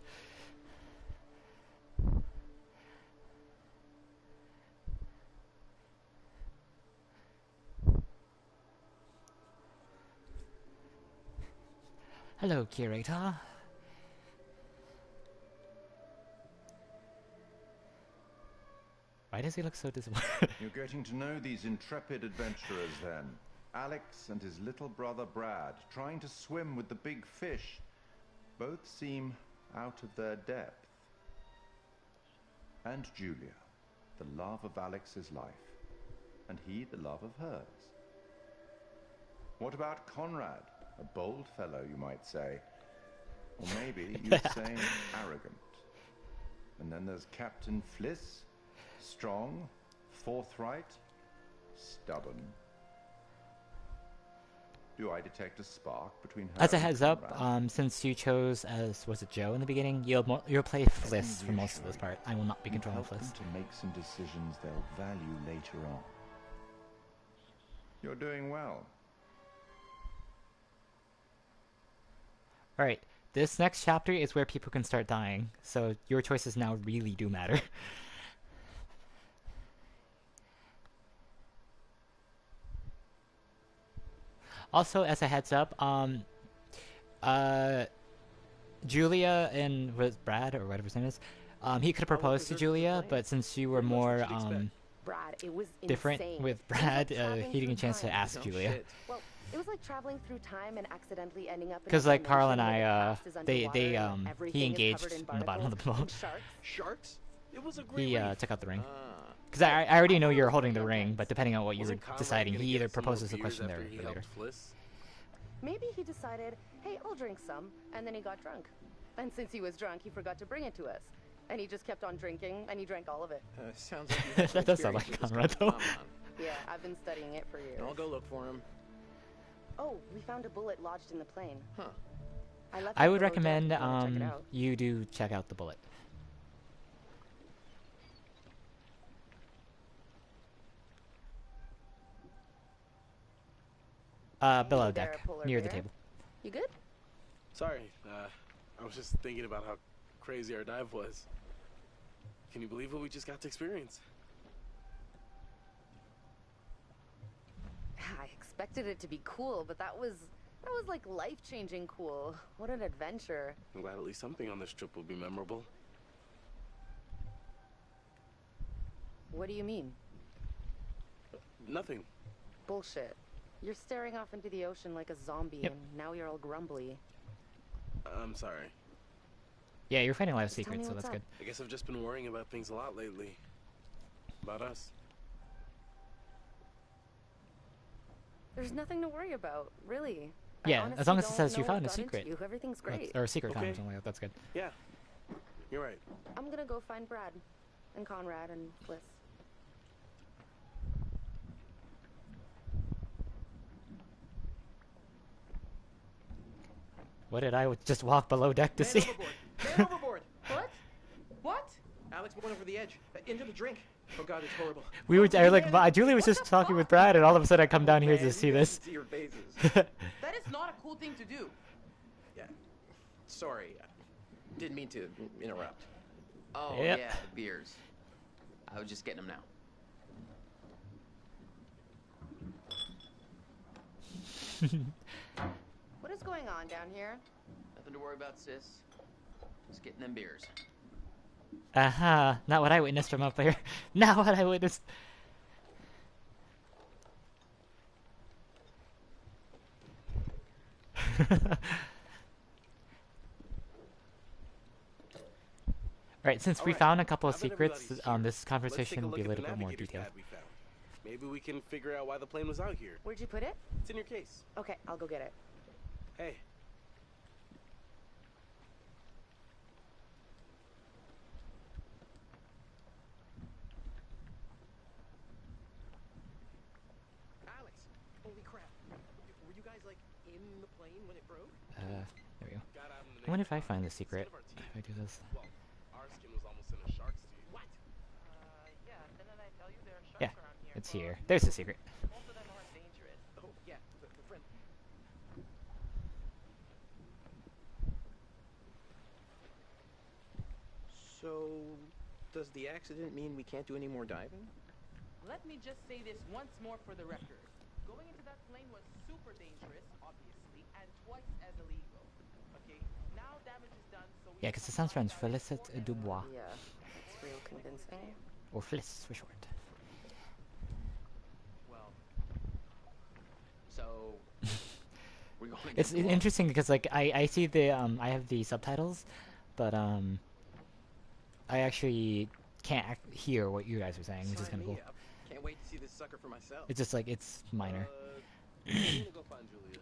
Hello, curator. Why does he look so disappointed? You're getting to know these intrepid adventurers then. Alex and his little brother Brad, trying to swim with the big fish. Both seem out of their depth. And Julia, the love of Alex's life, and he the love of hers. What about Conrad? A bold fellow, you might say. Or maybe you'd say arrogant. And then there's Captain Fliss, strong, forthright, stubborn. Do I detect a spark between her As a and heads up, Conrad? since you chose as was it Joe in the beginning, you'll play Fliss for most of this part. I will not be You controlling help them Fliss. to make some decisions they'll value later on. You're doing well. Alright, this next chapter is where people can start dying, so your choices now really do matter. Also, as a heads up, Julia and was Brad or whatever his name is, he could have proposed to Julia, but since you were more Brad, it was different insane. with It was Brad, like traveling he didn't get a through chance to time. ask Julia. Well, it was like traveling through time and accidentally ending up in Because a like Carl and dimension where I, the past is they underwater and he everything is engaged covered in in the bottom of the barnacles boat. and sharks. Sharks? It was a great He reef. took out the ring. Because I already know you're holding the ring, but depending on what you're Wasn't Conrad deciding, gonna he get either us some more proposes the beers question there after he or later. helped Fliss? Maybe he decided, hey, I'll drink some, and then he got drunk. And since he was drunk, he forgot to bring it to us. And he just kept on drinking, and he drank all of it. Sounds like you have That does sound experience like with this Conrad, kind of though. phenomenon. Yeah, I've been studying it for years. I'll go look for him. Oh, we found a bullet lodged in the plane. Huh. I left I it would below deck if recommend you want to check it out. you do check out the bullet. Below Hey there, deck, polar near the bear. table. You good? Sorry, I was just thinking about how crazy our dive was. Can you believe what we just got to experience? I expected it to be cool, but that was like life-changing cool. What an adventure. I'm glad at least something on this trip will be memorable. What do you mean? Nothing. Bullshit. You're staring off into the ocean like a zombie, Yep. and now you're all grumbly. I'm sorry. Yeah, you're finding a lot of Just tell me secrets, so what's that's up. good. I guess I've just been worrying about things a lot lately. About us. There's nothing to worry about, really. Yeah, I honestly as long as it don't says you know what found a got into secret. you. Everything's great. Or a secret time or Okay. something like that. That's good. Yeah, you're right. I'm gonna go find Brad, and Conrad, and Bliss. What did I just walk below deck to Man see? overboard! Man overboard! What? What? Alex went over the edge, into the drink. Oh God, it's horrible. We were Julie was just talking with Brad, and all of a sudden I come down here to see this. See your faces. That is not a cool thing to do. Yeah. Sorry. Didn't mean to interrupt. Oh, Yep. yeah, the beers. I was just getting them now. What is going on down here? Nothing to worry about, sis. Just getting them beers. Aha, not what I witnessed from up here. Not what I witnessed. Alright, since we Alright, found a couple of now that secrets, everybody's here, this conversation will let's be a take little look at bit the more navigator's detailed. pad we found. Maybe we can figure out why the plane was out here. Where'd you put it? It's in your case. Okay, I'll go get it. Hey. Alex, holy crap! Were you guys like in the plane when it broke? There we go. Got out in the I wonder nick if I of find time. the secret. Instead of our If teeth. I do this. Well, our skin was almost in a shark's teeth. What? Yeah, didn't I tell you there are Yeah, sharks around here? it's Well, here. There's the secret. most of them aren't dangerous. Oh yeah, the friend. So, does the accident mean we can't do any more diving? Let me just say this once more for the record. Going into that plane was super dangerous, obviously, and twice as illegal. Okay, now damage is done, so we Yeah, because the sounds runs Felicite Dubois. Yeah, that's real convincing. Or Fliss for short. Well, so we're going. It's interesting because like I see the I have the subtitles, but I actually can't hear what you guys are saying, which is kind of cool. Can't wait to see this sucker for myself. It's just like it's minor. I'm gonna go find Julia.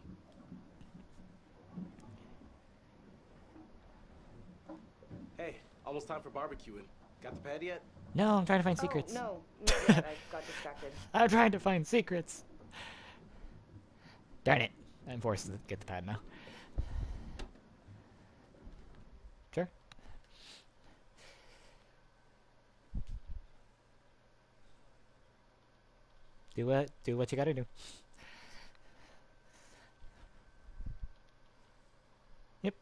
Hey, almost time for barbecuing. Got the pad yet? No, I'm trying to find secrets. Oh, no, not yet. I got distracted. I'm trying to find secrets. Darn it! I'm forced to get the pad now. Sure. Do what you gotta do. Yep.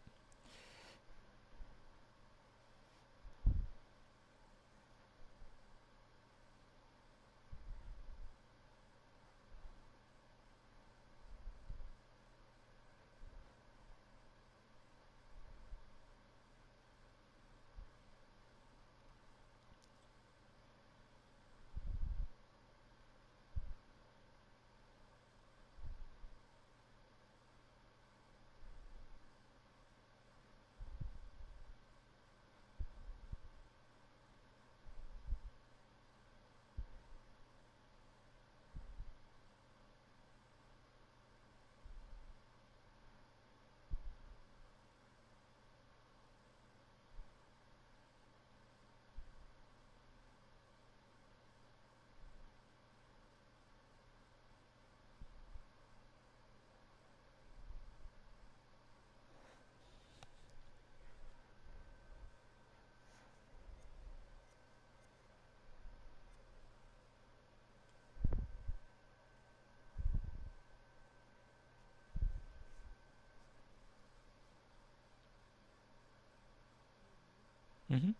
Mm-hmm.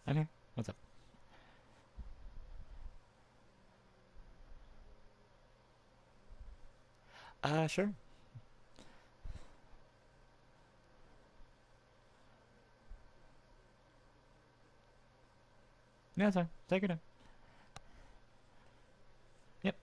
Okay. What's up? Sure. Yeah, it's fine. Take your time. Yep.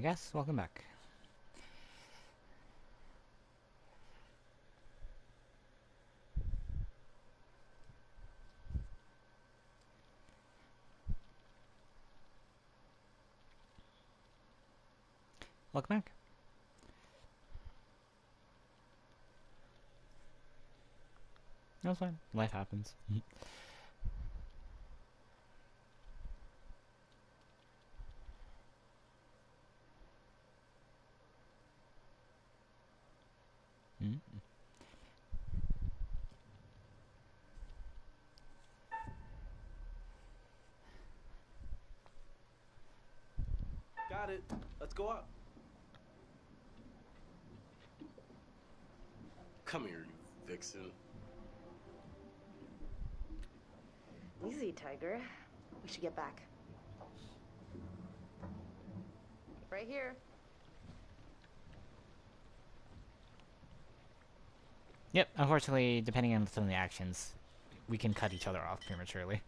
guess. Welcome back. Welcome back. That's fine. Life happens. Got it. Let's go up. Come here, you vixen. Easy, Tiger. We should get back. Right here. Yep, unfortunately, depending on some of the actions, we can cut each other off prematurely.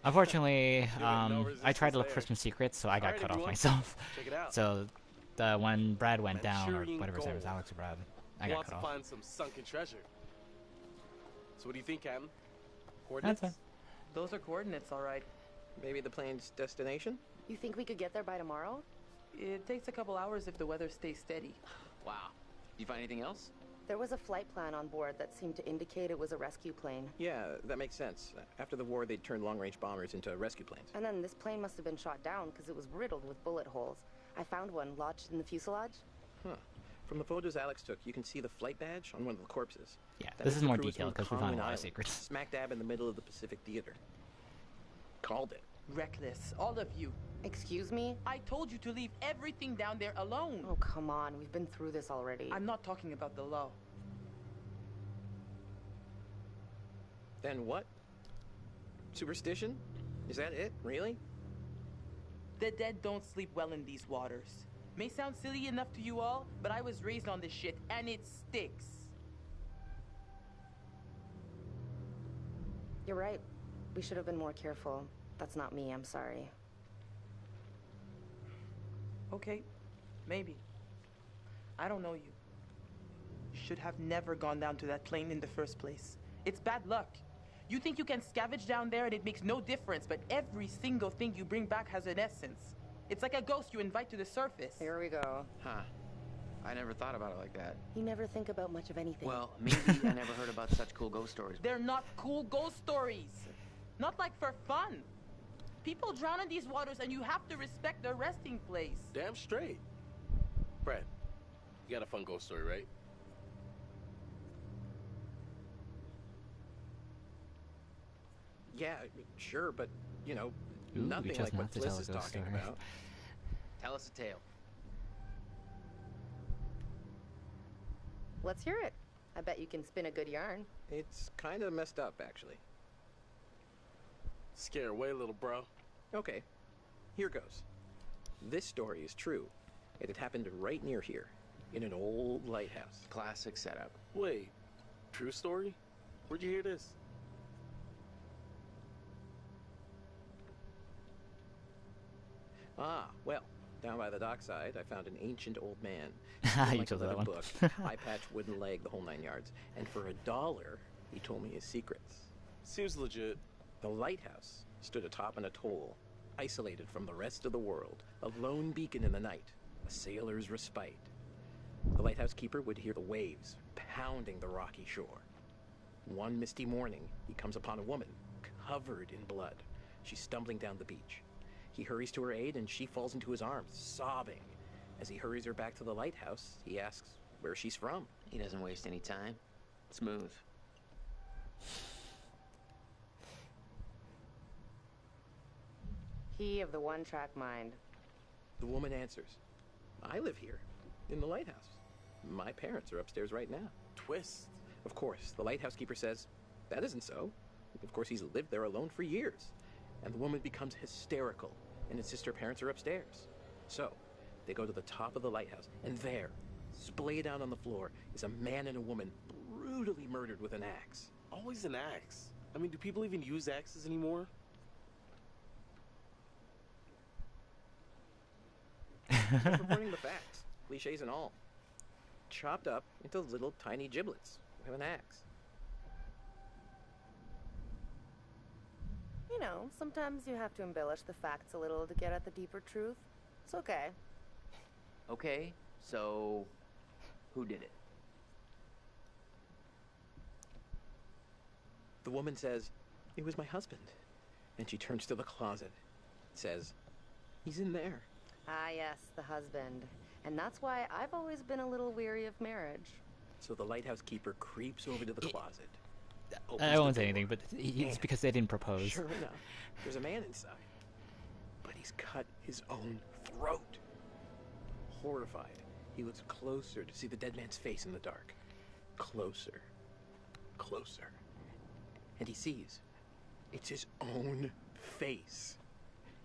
Unfortunately, I tried to look for some secrets, so I got cut off myself. Check it out. So, when Brad went down, or whatever his name was, Alex or Brad, I got Wants cut to off. find some sunken treasure. So what do you think, Captain? That's Coordinates? fine. Those are coordinates, all right. Maybe the plane's destination? You think we could get there by tomorrow? It takes a couple hours if the weather stays steady. Wow. You find anything else? There was a flight plan on board that seemed to indicate it was a rescue plane. Yeah, that makes sense. After the war, they'd turned long-range bombers into rescue planes. And then this plane must have been shot down because it was riddled with bullet holes. I found one lodged in the fuselage. Huh. From the photos Alex took, you can see the flight badge on one of the corpses. Yeah, That this means is the more crew was detailed from because we found a Conway lot of Island, secrets. Smack dab in the middle of the Pacific Theater. Called it. Reckless, all of you. Excuse me? I told you to leave everything down there alone. Oh, come on. We've been through this already. I'm not talking about the law. Then what? Superstition? Is that it? Really? The dead don't sleep well in these waters. May sound silly enough to you all, but I was raised on this shit, and it sticks. You're right. We should have been more careful. That's not me. I'm sorry. Okay, maybe. I don't know you. You should have never gone down to that plane in the first place. It's bad luck. You think you can scavenge down there and it makes no difference, but every single thing you bring back has an essence. It's like a ghost you invite to the surface. Here we go. Huh. I never thought about it like that. You never think about much of anything. Well, maybe I never heard about such cool ghost stories. They're not cool ghost stories. Not like for fun. People drown in these waters and you have to respect their resting place. Damn straight. Brad, you got a fun ghost story, right? Yeah, sure, but, you know, Ooh, we nothing chose like not what to tell Fliss a is ghost talking story. about. Tell us a tale. Let's hear it. I bet you can spin a good yarn. It's kind of messed up, actually. Scare away, little bro. Okay, here goes. This story is true. It had happened right near here, in an old lighthouse. Classic setup. Wait, true story? Where'd you hear this? Ah, well, down by the dockside, I found an ancient old man. You Like a chose that leather one. book, eye patch, wooden leg, the whole 9 yards. And for $1, he told me his secrets. Seems legit. The lighthouse stood atop an atoll, isolated from the rest of the world, a lone beacon in the night, a sailor's respite. The lighthouse keeper would hear the waves pounding the rocky shore. One misty morning, he comes upon a woman covered in blood. She's stumbling down the beach. He hurries to her aid and she falls into his arms, sobbing. As he hurries her back to the lighthouse, he asks where she's from. He doesn't waste any time. Smooth. He of the one-track mind. The woman answers, I live here, in the lighthouse. My parents are upstairs right now. Twist. Of course, the lighthouse keeper says, that isn't so. Of course, he's lived there alone for years. And the woman becomes hysterical and insists her parents are upstairs. So, they go to the top of the lighthouse, and there, splayed out on the floor, is a man and a woman brutally murdered with an axe. Always an axe. I mean, do people even use axes anymore? and for burning the facts, cliches and all. Chopped up into little tiny giblets with an axe. You know, sometimes you have to embellish the facts a little to get at the deeper truth. It's okay. Okay, so who did it? The woman says, "It was my husband." And she turns to the closet. Says, "He's in there." Ah, yes, the husband. And that's why I've always been a little weary of marriage. So the lighthouse keeper creeps over to the closet. I won't say anything, but it's because they didn't propose. Sure enough, there's a man inside. But he's cut his own throat. Horrified, he looks closer to see the dead man's face in the dark. Closer. Closer. And he sees. It's his own face.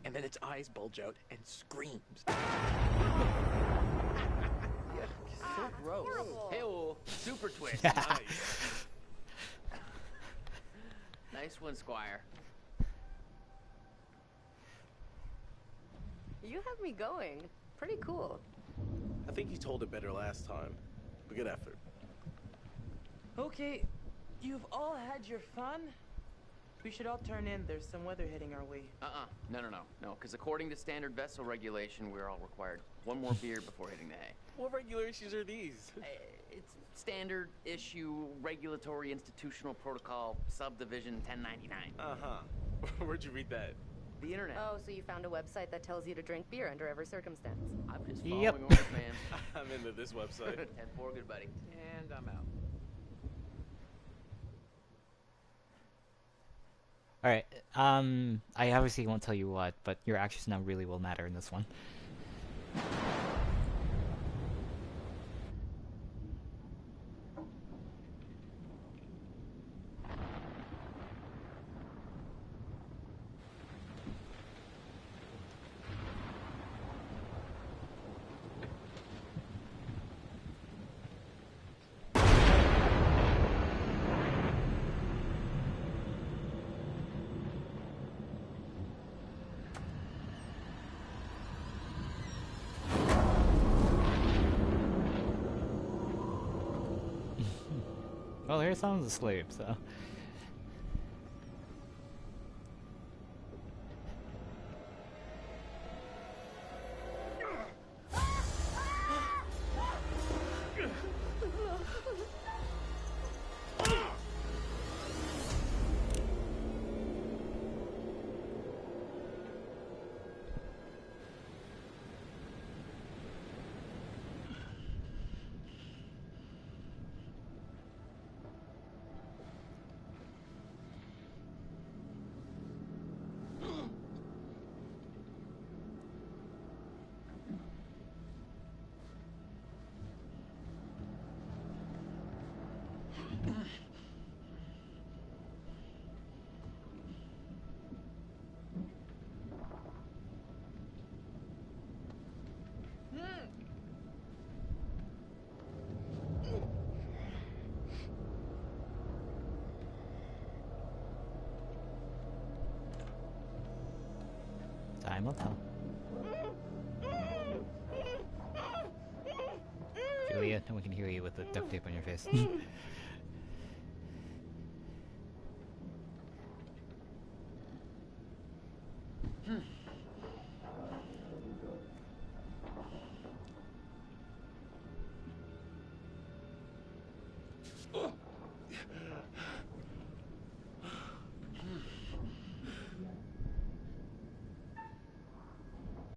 And then its eyes bulge out and screams. So gross. Hey-oh, super twist. Yeah. Nice. Nice one, Squire. You have me going. Pretty cool. I think you told it better last time. But good effort. Okay, you've all had your fun. We should all turn in. There's some weather heading our way. No, because according to standard vessel regulation, we're all required one more beer before hitting the hay. What regulations are these? It's standard issue regulatory institutional protocol subdivision 1099. Uh-huh. Where'd you read that? The internet. Oh, so you found a website that tells you to drink beer under every circumstance. I'm just following orders, man. I'm into this website. 10-4, good buddy. And I'm out. Alright, I obviously won't tell you what, but your actions now really will matter in this one. Well, here sounds asleep, so. Time will tell. Julia, no one can hear you with the duct tape on your face.